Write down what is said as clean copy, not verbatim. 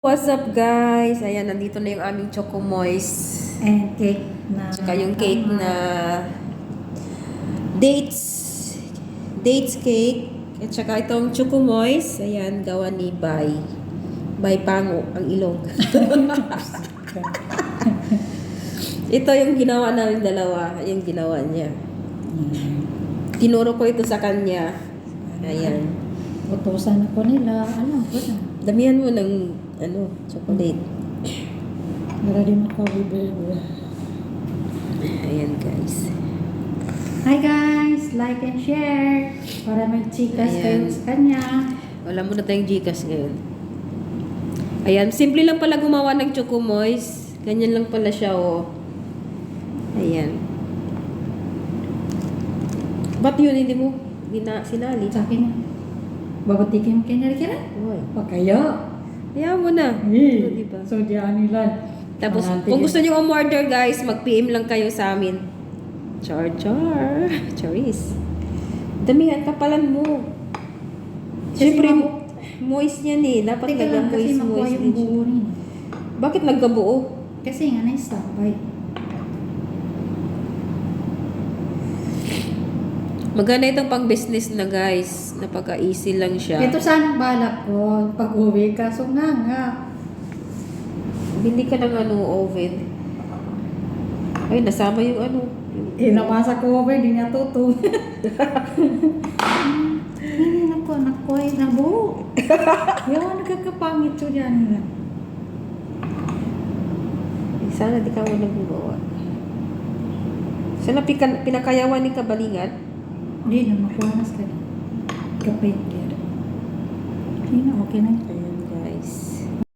What's up guys? Ayan, nandito na yung aming Choco Moist. And cake na. Tsaka yung cake na dates. Dates cake. At saka itong Choco Moist. Ayan, gawa ni Bay. Bay Pango, ang ilong. Ito yung ginawa namin dalawa. Yung ginawa niya. Tinuro ko ito sa kanya. Ayan. Utusan ako nila. Alam ko na. Damihan mo ng chocolate. Para din ako bibili. Ayan guys. Hi guys! Like and share. Para may chikas kayo Ayan. sa kanya. Wala muna tayong Gcash ngayon. Ayan, simple lang pala gumawa ng Choco Moist. Ganyan lang pala siya, oh. Ayan. Ba't yun, hindi mo sinali? Sa akin na. Babatikin mo kinari-kira? Uy. O kaya? Hayaan mo na. Oh, diba? So diyan nila. Tapos, kung gusto nyo umorder, guys, mag-PM lang kayo sa amin. Char. Charis. Damihan, kapalan mo. Siyempre, moist yan eh. Dapat Teka lang kasi makuha moist. yung buo rin. Bakit nagkabuo? Kasi nga na-standby. Maganda itong pang-business na guys. Napaka-easy lang siya. Ito sana balak ko pag-uwi. Kaso nga. Bili ka ng oven. Ay, nasama yung Inamasa ko ba, hindi niya tuto. Hindi nako, ay nabuo. Yung nagkakapangit ko dyan. Sana di ka mo nagbubawa. Sana pinakayawan ni Kabalingan? Hindi na, makuha na sa kanya. Kapit. Hindi na, okay na.